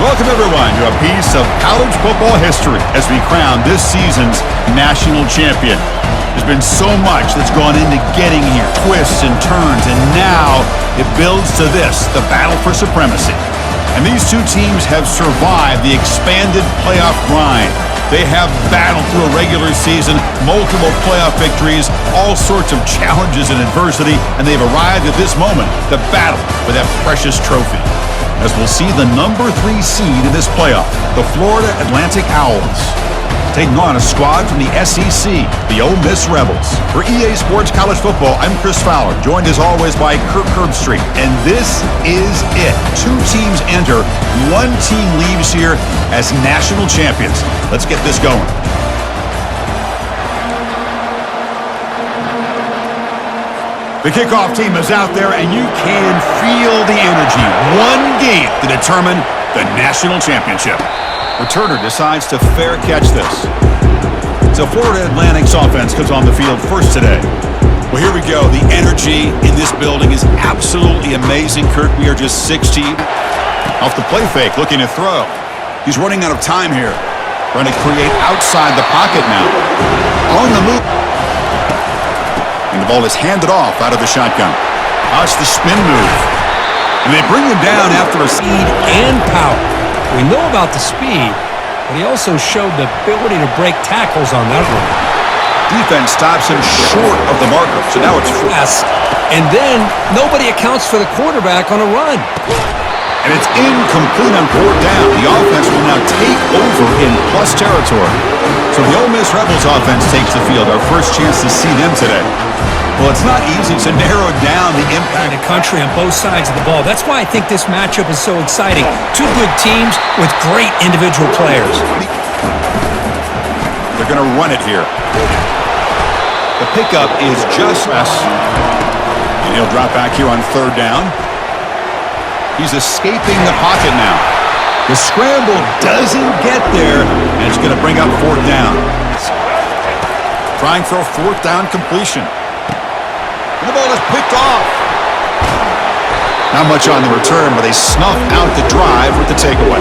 Welcome, everyone, to a piece of college football history as we crown this season's national champion. There's been so much that's gone into getting here, twists and turns, and now it builds to this, the battle for supremacy. And these two teams have survived the expanded playoff grind. They have battled through a regular season, multiple playoff victories, all sorts of challenges and adversity, and they've arrived at this moment, the battle for that precious trophy. As we'll see the number 3 seed in this playoff, the Florida Atlantic Owls, taking on a squad from the SEC, the Ole Miss Rebels. For EA Sports College Football, I'm Chris Fowler, joined as always by Kirk Herbstreit. And this is it. 2 teams enter, 1 team leaves here as national champions. Let's get this going. The kickoff team is out there, and you can feel the energy. 1 game to determine the national championship. Returner decides to fair catch this. So Florida Atlantic's offense comes on the field first today. Well, here we go. The energy in this building is absolutely amazing. Kirk, we are just 6 deep. Off the play fake, looking to throw. He's running out of time here. Trying to create outside the pocket now. On the move. And the ball is handed off out of the shotgun. Watch the spin move. And they bring him down after a speed and power. We know about the speed, but he also showed the ability to break tackles on that run. Defense stops him short of the marker, so now it's yes. And then nobody accounts for the quarterback on a run. And it's incomplete on 4th down. The offense will now take over in plus territory. So the Ole Miss Rebels offense takes the field. Our first chance to see them today. Well, it's not easy to narrow down the impact. In the country on both sides of the ball. That's why I think this matchup is so exciting. 2 good teams with great individual players. They're going to run it here. The pickup is just less. And he'll drop back here on 3rd down. He's escaping the pocket now. The scramble doesn't get there, and it's going to bring up 4th down. Trying for a 4th down completion. And the ball is picked off. Not much on the return, but they snuff out the drive with the takeaway.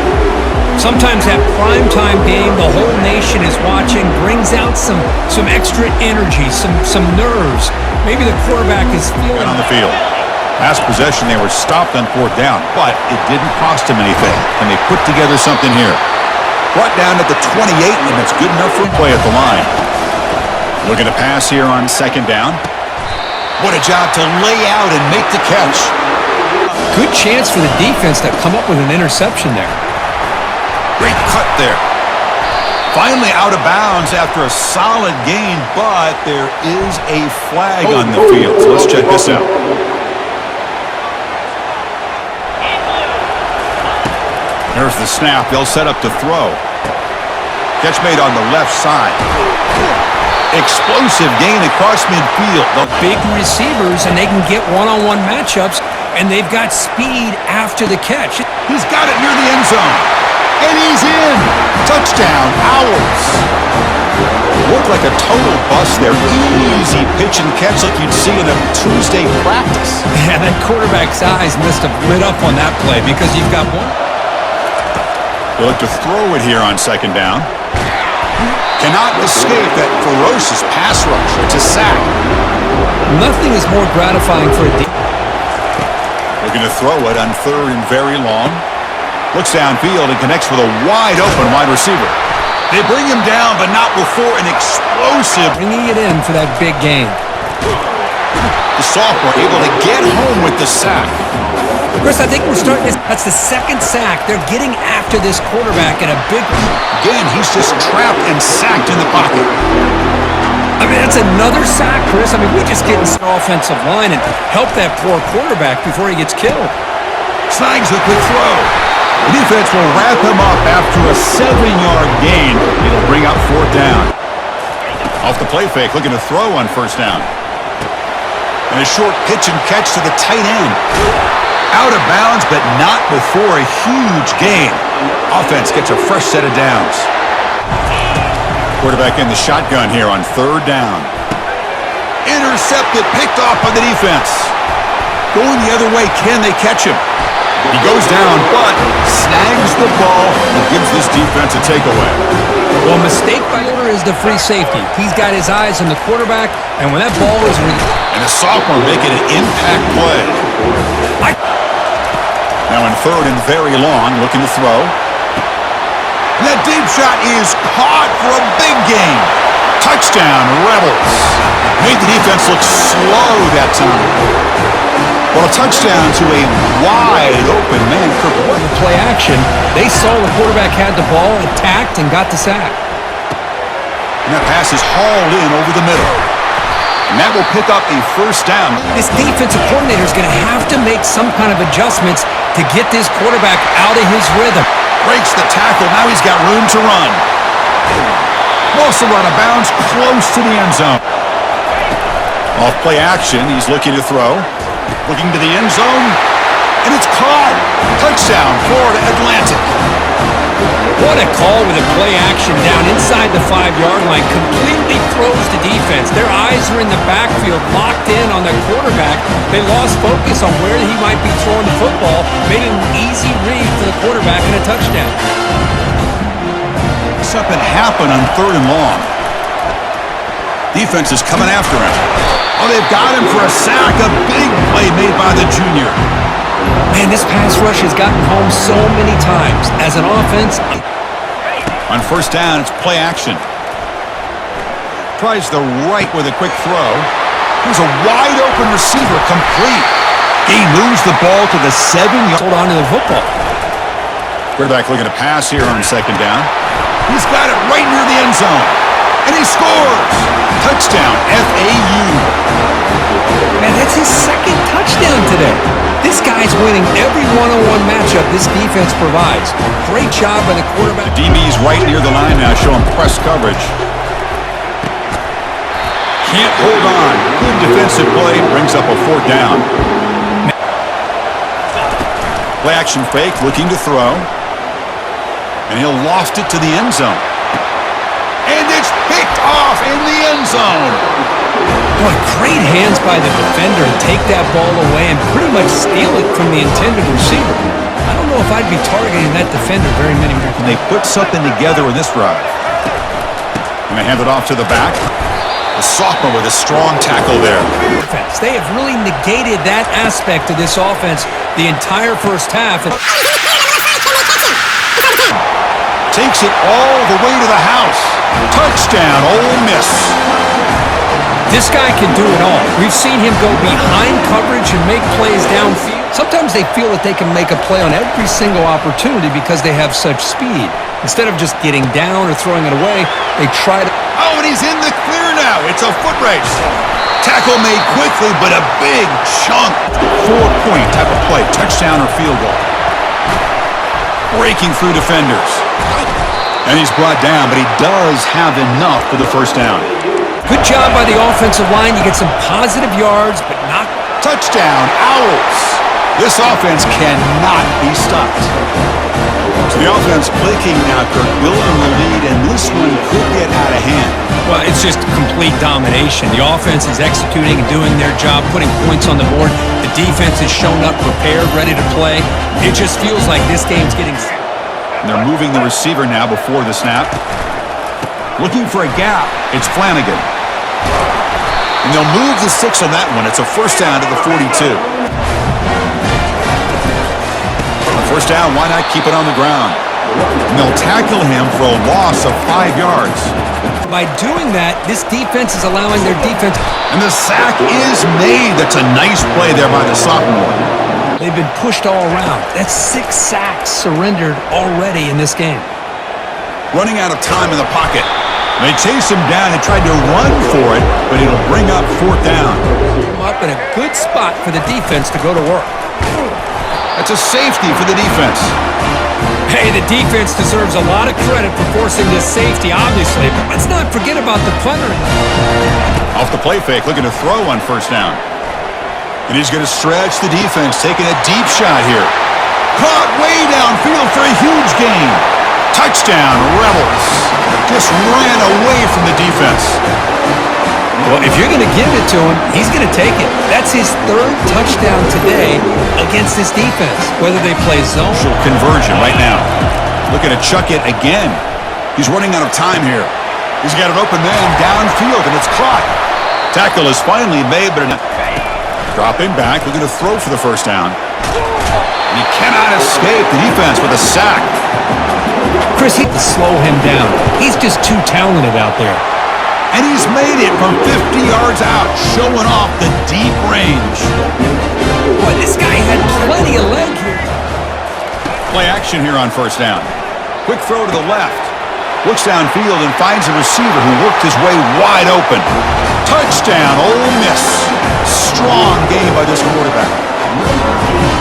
Sometimes that primetime game, the whole nation is watching, brings out some extra energy, some nerves. Maybe the quarterback is feeling on the field. Last possession, they were stopped on 4th down, but it didn't cost them anything, and they put together something here. Brought down at the 28, and it's good enough for play at the line. Looking to pass here on 2nd down. What a job to lay out and make the catch. Good chance for the defense to come up with an interception there. Great cut there. Finally out of bounds after a solid gain, but there is a flag on the field. So let's check this out. There's the snap. They'll set up to throw. Catch made on the left side. Explosive gain across midfield. The big receivers, and they can get one-on-one matchups, and they've got speed after the catch. He's got it near the end zone. And he's in. Touchdown, Owls. Looked like a total bust there. Easy pitch and catch like you'd see in a Tuesday practice. Yeah, that quarterback's eyes must have lit up on that play because you've got one. They'll look to throw it here on 2nd down. Cannot escape that ferocious pass rush. It's a sack. Nothing is more gratifying for a Looking to throw it on 3rd and very long. Looks downfield and connects with a wide-open wide receiver. They bring him down, but not before an explosive. Bringing it in for that big game. The sophomore able to get home with the sack. Chris, I think we're starting this. That's the 2nd sack. They're getting after this quarterback in a big... Again, he's just trapped and sacked in the pocket. I mean, that's another sack, Chris. I mean, we just get in the offensive line and help that poor quarterback before he gets killed. Snags the quick throw. The defense will wrap him up after a 7-yard gain. It'll bring up 4th down. Off the play fake, looking to throw on 1st down. And a short pitch and catch to the tight end. Out of bounds, but not before a huge gain. Offense gets a fresh set of downs. Quarterback in the shotgun here on 3rd down. Intercepted, picked off by the defense. Going the other way, can they catch him? He goes down, but snags the ball this defense a takeaway. Well, mistake by Miller is the free safety. He's got his eyes on the quarterback, and when that ball is and the sophomore making an impact play. Now in third and very long, looking to throw. And that deep shot is caught for a big gain. Touchdown, Rebels. Made the defense look slow that time. Well, a touchdown to a wide-open man. Play action. They saw the quarterback had the ball, attacked, and got the sack. And that pass is hauled in over the middle. And that will pick up a first down. This defensive coordinator is going to have to make some kind of adjustments to get this quarterback out of his rhythm. Breaks the tackle. Now he's got room to run. Also run out of bounds close to the end zone. Off play action. He's looking to throw. Looking to the end zone. And it's caught. Touchdown, Florida Atlantic. What a call with a play action down inside the 5-yard line. Completely throws the defense. Their eyes are in the backfield, locked in on their quarterback. They lost focus on where he might be throwing the football. Made an easy read for the quarterback and a touchdown. Something happened on third and long. Defense is coming after him. Oh, they've got him for a sack. A big play made by the junior. Man, this pass rush has gotten home so many times. As an offense, on first down, it's play action. Tries the right with a quick throw. Here's a wide-open receiver, complete. He moves the ball to the 7-yard. Hold on to the football. Quarterback looking to pass here on second down. He's got it right near the end zone. And he scores! Touchdown, FAU. Man, that's his second touchdown today. This guy's winning every one-on-one matchup this defense provides. Great job by the quarterback. The DB's right near the line now, showing press coverage. Can't hold on. Good defensive play. Brings up a fourth down. Play action fake, looking to throw. And he'll loft it to the end zone. And it's picked off in the end zone. Boy, great hands by the defender to take that ball away and pretty much steal it from the intended receiver. I don't know if I'd be targeting that defender very many more. And they put something together in this drive. And they hand it off to the back. The sophomore with a strong tackle there. They have really negated that aspect of this offense the entire first half. Takes it all the way to the house. Touchdown, Ole Miss. This guy can do it all. We've seen him go behind coverage and make plays downfield. Sometimes they feel that they can make a play on every single opportunity because they have such speed. Instead of just getting down or throwing it away, they try to... Oh, and he's in the clear now. It's a foot race. Tackle made quickly, but a big chunk. 4-point type of play, touchdown or field goal. Breaking through defenders. And he's brought down, but he does have enough for the first down. Good job by the offensive line. You get some positive yards, but not... Touchdown, Owls. This offense cannot be stopped. So the offense clicking now, Kirk, building the lead, and this one could get out of hand. Well, it's just complete domination. The offense is executing and doing their job, putting points on the board. The defense has shown up prepared, ready to play. It just feels like this game's getting... And they're moving the receiver now before the snap. Looking for a gap. It's Flanagan. And they'll move the 6 on that one. It's a first down to the 42. On first down, why not keep it on the ground? And they'll tackle him for a loss of 5 yards. By doing that, this defense is allowing their defense... And the sack is made. That's a nice play there by the sophomore. They've been pushed all around. That's 6 sacks surrendered already in this game. Running out of time in the pocket. They chase him down and tried to run for it, but it'll bring up fourth down. Up in a good spot for the defense to go to work. That's a safety for the defense. Hey, the defense deserves a lot of credit for forcing this safety, obviously, but let's not forget about the punter. Off the play fake, looking to throw on first down. And he's going to stretch the defense, taking a deep shot here. Caught way downfield for a huge gain. Touchdown, Rebels. Just ran away from the defense. Well, if you're going to give it to him, he's going to take it. That's his 3rd touchdown today against this defense, whether they play zone. Conversion right now. Looking to chuck it again. He's running out of time here. He's got an open man downfield, and it's caught. Tackle is finally made, but dropping back, looking to throw for the first down. And he cannot escape the defense with a sack. Chris, he can slow him down. He's just too talented out there. And he's made it from 50 yards out, showing off the deep range. Boy, this guy had plenty of leg here. Play action here on first down. Quick throw to the left. Looks downfield and finds a receiver who worked his way wide open. Touchdown, Ole Miss. Strong game by this quarterback.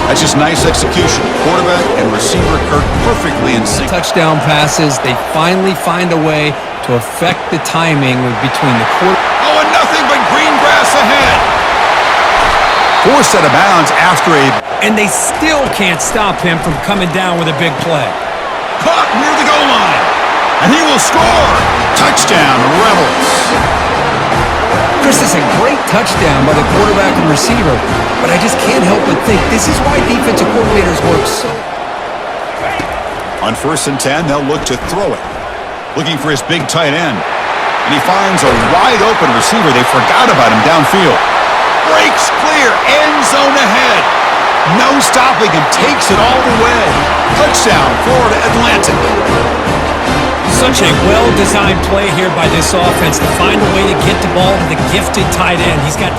That's just nice execution. Quarterback and receiver Kirk perfectly in sync. Touchdown passes. They finally find a way to affect the timing between the quarter. Oh, and nothing but green grass ahead. Forced out of bounds after a... And they still can't stop him from coming down with a big play. Caught near the goal line. And he will score. Touchdown, Rebels. Chris, is a great touchdown by the quarterback and receiver, but I just can't help but think this is why defensive coordinators work so. On 1st and 10, they'll look to throw it. Looking for his big tight end. And he finds a wide open receiver. They forgot about him downfield. Breaks clear. End zone ahead. No stopping him. Takes it all the way. Touchdown, Florida Atlantic. Such a well-designed play here by this offense to find a way to get the ball to the gifted tight end. He's got...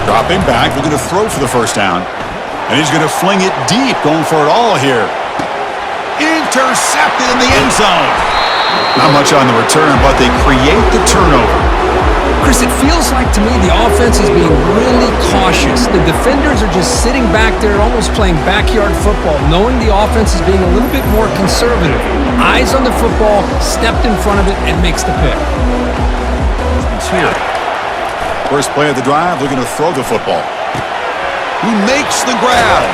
Dropping back, looking to throw for the first down. And he's going to fling it deep, going for it all here. Intercepted in the end zone. Not much on the return, but they create the turnover. Chris, it feels like to me the offense is being really cautious. The defenders are just sitting back there almost playing backyard football, knowing the offense is being a little bit more conservative. Eyes on the football, stepped in front of it, and makes the pick. He's here. First play of the drive, looking to throw the football. He makes the grab.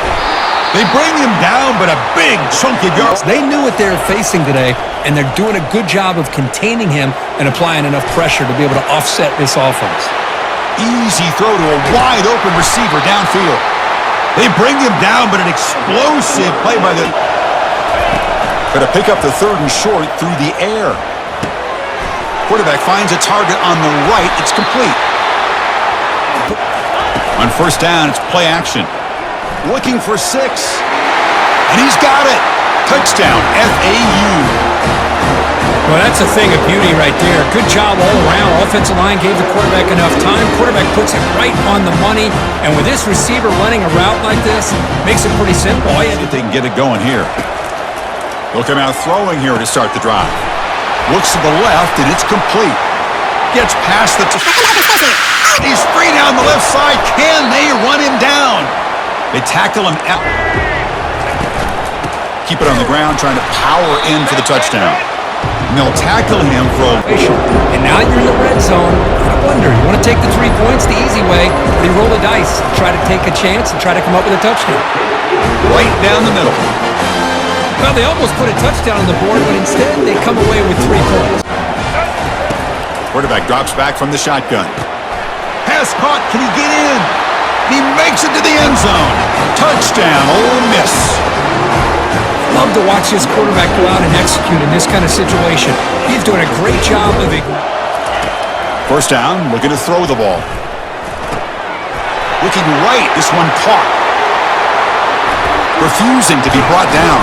They bring him down, but a big chunk of yards. They knew what they were facing today, and they're doing a good job of containing him and applying enough pressure to be able to offset this offense. Easy throw to a wide open receiver downfield. They bring him down, but an explosive play by the... Going to pick up the 3rd and short through the air. Quarterback finds a target on the right. It's complete. On 1st down, it's play action. Looking for 6. And he's got it. Touchdown, FAU. Well, that's a thing of beauty right there. Good job all around. Offensive line gave the quarterback enough time. Quarterback puts it right on the money. And with this receiver running a route like this, makes it pretty simple. All you have to... They can get it going here. They'll come out throwing here to start the drive. Looks to the left, and it's complete. Gets past the... He's free down the left side. Can they run him down? They tackle him out. Keep it on the ground, trying to power in for the touchdown. And they'll tackle him for a... And now you're in the red zone. I wonder, you want to take the 3 points the easy way, or you roll the dice, try to take a chance and try to come up with a touchdown. Right down the middle. Well, they almost put a touchdown on the board, but instead they come away with 3 points. Quarterback drops back from the shotgun. Pass caught. Can he get in? He makes it to the end zone. Touchdown, Ole Miss. Love to watch this quarterback go out and execute in this kind of situation. He's doing a great job of it. First down, looking to throw the ball. Looking right, this one caught. Refusing to be brought down.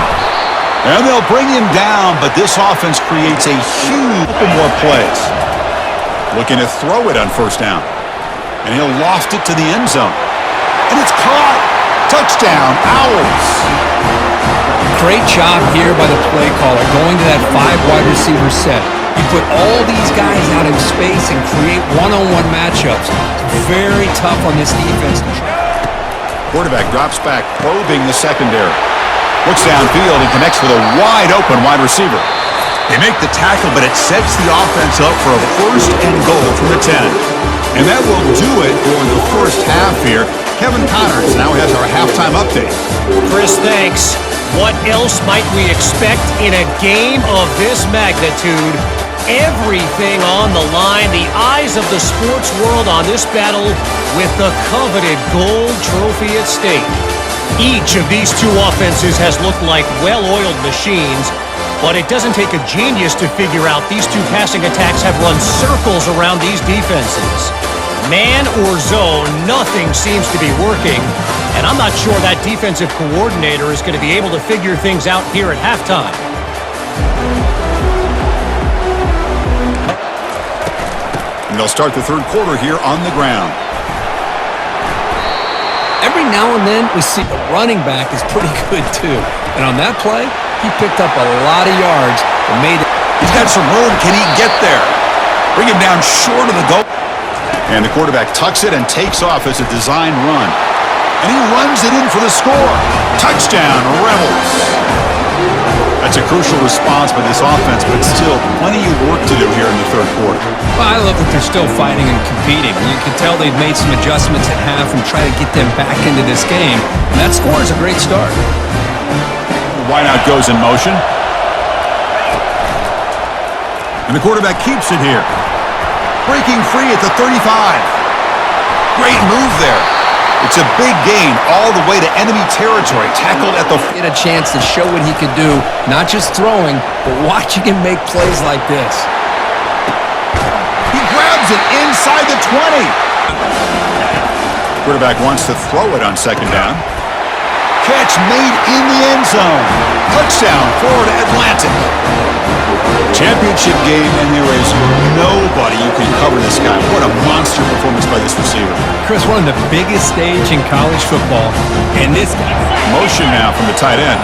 And they'll bring him down, but this offense creates a huge couple more plays. Looking to throw it on first down. And he'll loft it to the end zone. And it's caught. Touchdown, Owls. Great job here by the play caller, going to that 5 wide receiver set. You put all these guys out in space and create one-on-one matchups. It's very tough on this defense. Quarterback drops back, probing the secondary. Looks downfield and connects with a wide-open wide receiver. They make the tackle, but it sets the offense up for a 1st and goal from the 10. And that will do it for the first half here. Kevin Connors now has our halftime update. Chris, thanks. What else might we expect in a game of this magnitude? Everything on the line. The eyes of the sports world on this battle with the coveted gold trophy at stake. Each of these two offenses has looked like well-oiled machines, but it doesn't take a genius to figure out these two passing attacks have run circles around these defenses. Man or zone, nothing seems to be working, and I'm not sure that defensive coordinator is going to be able to figure things out here at halftime. And they'll start the third quarter here on the ground. Every now and then, we see the running back is pretty good, too. And on that play, he picked up a lot of yards and made it. He's got some room. Can he get there? Bring him down short of the goal. And the quarterback tucks it and takes off as a design run. And he runs it in for the score. Touchdown, Rebels. That's a crucial response by this offense, but still plenty of work to do here in the third quarter. Well, I love that they're still fighting and competing. You can tell they've made some adjustments at half and try to get them back into this game. And that score is a great start. The wideout goes in motion. And the quarterback keeps it here. Breaking free at the 35. Great move there. It's a big gain all the way to enemy territory. Tackled at the... Get a chance to show what he could do, not just throwing, but watching him make plays like this. He grabs it inside the 20. Quarterback wants to throw it on second down. Catch made in the end zone. Touchdown, Florida Atlantic. Championship game, and there is nobody who can cover this guy. What a monster performance by this receiver. Chris, one of the biggest stage in college football, and this guy. Motion now from the tight end.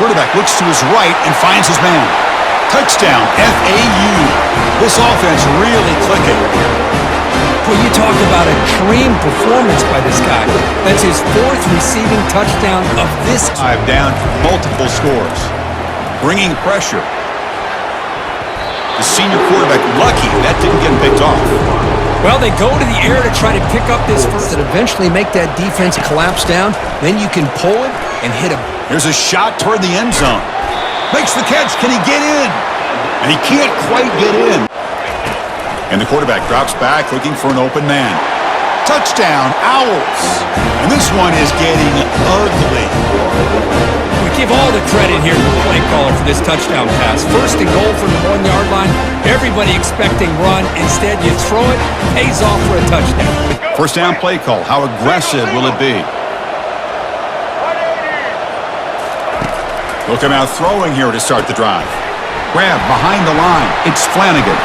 Quarterback looks to his right and finds his man. Touchdown, FAU. This offense really clicking. Well, you talk about a dream performance by this guy. That's his fourth receiving touchdown of this. 5 down, multiple scores. Bringing pressure. The senior quarterback lucky that didn't get picked off. Well, they go to the air to try to pick up this first and eventually make that defense collapse down. Then you can pull it and hit him. Here's a shot toward the end zone. Makes the catch. Can he get in? And he can't quite get in. And the quarterback drops back looking for an open man. Touchdown, Owls. And this one is getting ugly. We give all the credit here to the play caller for this touchdown pass. First and goal from the 1-yard line. Everybody expecting run. Instead, you throw it, pays off for a touchdown. First down play call. How aggressive will it be? Look him out throwing here to start the drive. Grab behind the line. It's Flanagan.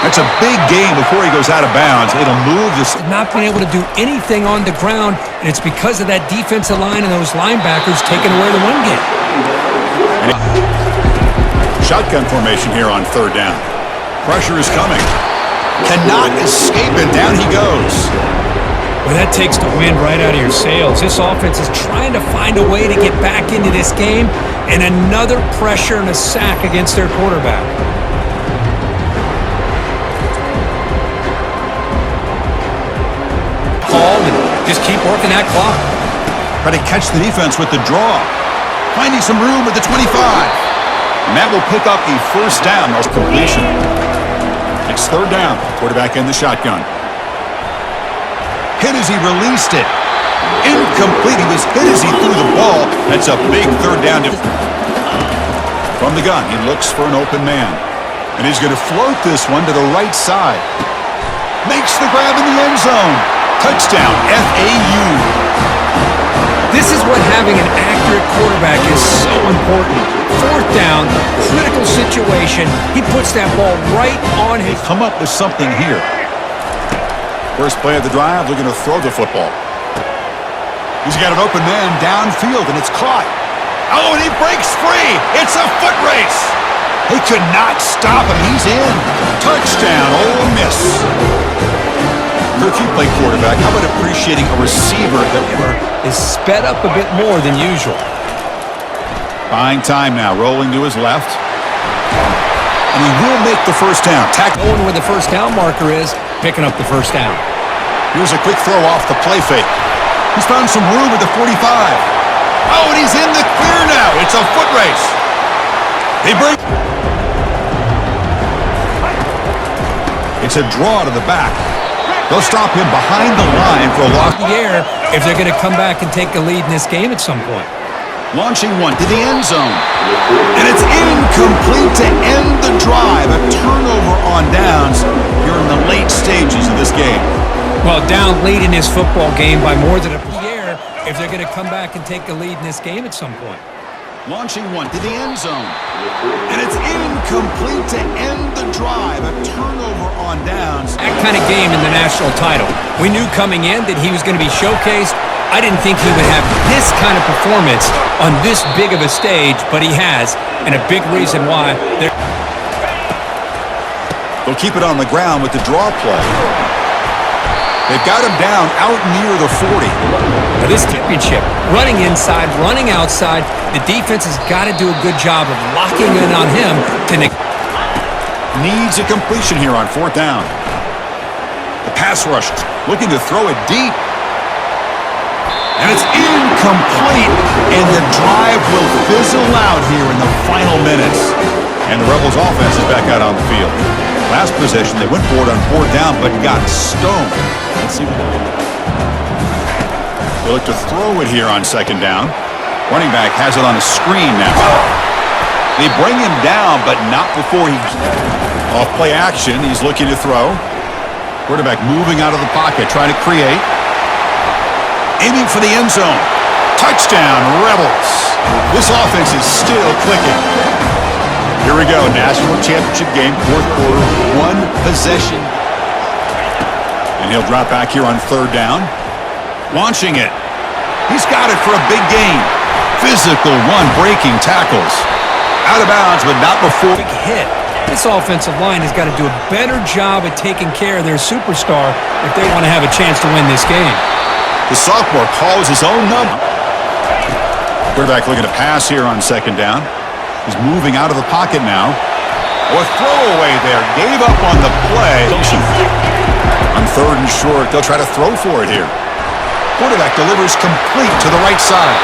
That's a big gain before he goes out of bounds. It'll move this. Not being able to do anything on the ground, and it's because of that defensive line and those linebackers taking away the run game. Shotgun formation here on third down. Pressure is coming. Cannot escape it. Down he goes. Well, that takes the wind right out of your sails. This offense is trying to find a way to get back into this game, and another pressure and a sack against their quarterback. And just keep working that clock. Try to catch the defense with the draw. Finding some room at the 25. And that will pick up the first down. That's completion. It's third down. Quarterback in the shotgun. Hit as he released it. Incomplete. He was hit as he threw the ball. That's a big third down. From the gun, he looks for an open man. And he's going to float this one to the right side. Makes the grab in the end zone. Touchdown, FAU. This is what having an accurate quarterback is so important. Fourth down, critical situation. He puts that ball right on his... Come up with something here. First play of the drive, looking to throw the football. He's got an open man downfield, and it's caught. Oh, and he breaks free. It's a foot race. They could not stop him. He's in. Touchdown, Ole Miss. If you play quarterback, how about appreciating a receiver that is sped up a bit more than usual? Buying time now, rolling to his left. And he will make the first down. Going where the first down marker is, picking up the first down. Here's a quick throw off the play fake. He's found some room at the 45. Oh, and he's in the clear now. It's a foot race. They break. It's a draw to the back. They'll stop him behind the line for a loss. The air if they're going to come back and take the lead in this game at some point. Launching one to the end zone. And it's incomplete to end the drive. A turnover on downs here in the late stages of this game. Well, down late in this football game by more than the air if they're going to come back and take the lead in this game at some point. Launching one to the end zone. And it's incomplete to end the drive. A turnover on downs. That kind of game in the national title. We knew coming in that he was going to be showcased. I didn't think he would have this kind of performance on this big of a stage, but he has, and a big reason why. They'll keep it on the ground with the draw play. They've got him down out near the 40. Now this championship, running inside, running outside, the defense has got to do a good job of locking in on him to needs a completion here on 4th down. The pass rush looking to throw it deep. And it's incomplete, and the drive will fizzle out here in the final minutes. And the Rebels offense is back out on the field. Last possession, they went for it on 4th down, but got stoned. Let's see what they do. They look to throw it here on 2nd down. Running back has it on a screen now. They bring him down, but not before he... Off play action, he's looking to throw. Quarterback moving out of the pocket, trying to create. Aiming for the end zone. Touchdown, Rebels. This offense is still clicking. Here we go, national championship game, 4th quarter, 1 possession. And he'll drop back here on 3rd down. Launching it. He's got it for a big gain. Physical one, breaking tackles. Out of bounds, but not before. Big hit. This offensive line has got to do a better job at taking care of their superstar if they want to have a chance to win this game. The sophomore calls his own number. Quarterback looking to pass here on 2nd down. He's moving out of the pocket now. A throwaway there. Gave up on the play. On 3rd and short, they'll try to throw for it here. Quarterback delivers complete to the right side.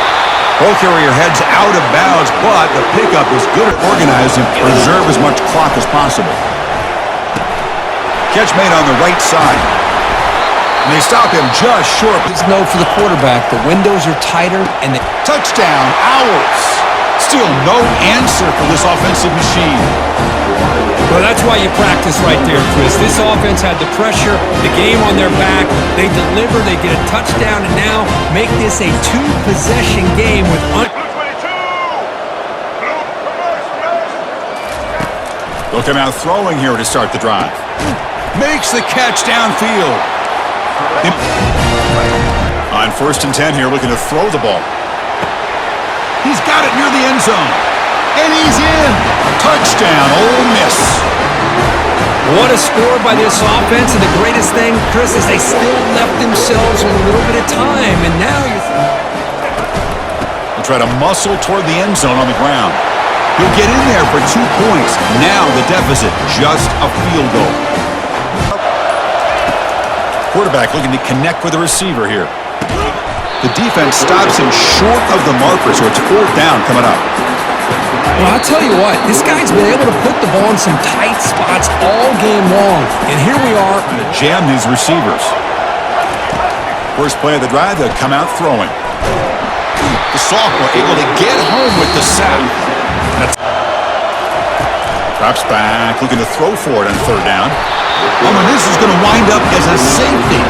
Ball carrier heads out of bounds, but the pickup is good at organizing, preserve as much clock as possible. Catch made on the right side. And they stop him just short. It's no for the quarterback. The windows are tighter, and the touchdown, Owls. Still no answer for this offensive machine. Well, that's why you practice right there, Chris. This offense had the pressure, the game on their back. They deliver, they get a touchdown, and now make this a 2-possession game with They'll come out throwing here to start the drive. Makes the catch downfield. On 1st and 10 here, looking to throw the ball. He's got it near the end zone. And he's in. Touchdown, Ole Miss. What a score by this offense. And the greatest thing, Chris, is they still left themselves with a little bit of time. And now they'll try to muscle toward the end zone on the ground. He'll get in there for 2 points. Now the deficit, just a field goal. Quarterback looking to connect with the receiver here. The defense stops him short of the marker, so it's 4th down coming up. Well, I'll tell you what, this guy's been able to put the ball in some tight spots all game long. And here we are. Jam these receivers. First play of the drive, they'll come out throwing. The sophomore able to get home with the sack. Drops back, looking to throw for it on 3rd down. Oh, and this is going to wind up as a safety.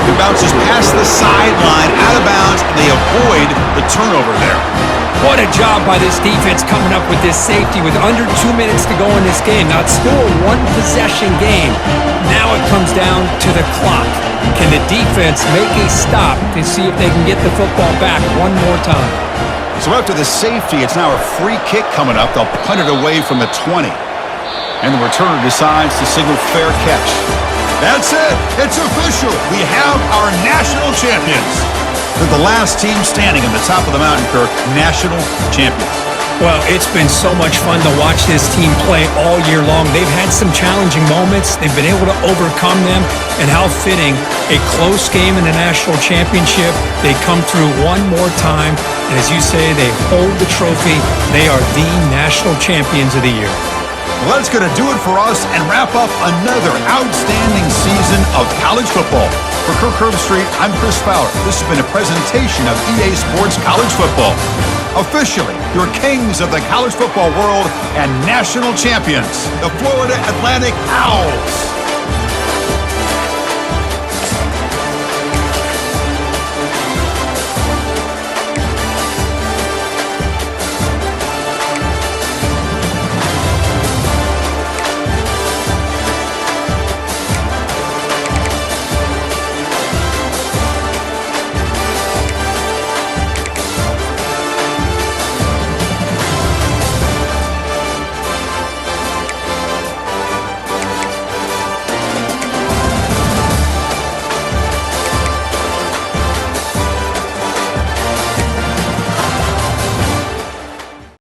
It bounces past the sideline, out of bounds, and they avoid the turnover there. What a job by this defense coming up with this safety with under 2 minutes to go in this game. Now, it's still a 1-possession game. Now it comes down to the clock. Can the defense make a stop to see if they can get the football back one more time? So after the safety, it's now a free kick coming up. They'll punt it away from the 20. And the returner decides to signal fair catch. That's it. It's official. We have our national champions. They're the last team standing on the top of the mountain, Kirk. National champions. Well, it's been so much fun to watch this team play all year long. They've had some challenging moments. They've been able to overcome them. And how fitting, a close game in the national championship. They come through one more time. And as you say, they hold the trophy. They are the national champions of the year. Well, that's going to do it for us and wrap up another outstanding season of college football. For Kirk Herbstreit, I'm Chris Fowler. This has been a presentation of EA Sports College Football. Officially, your kings of the college football world and national champions, the Florida Atlantic Owls.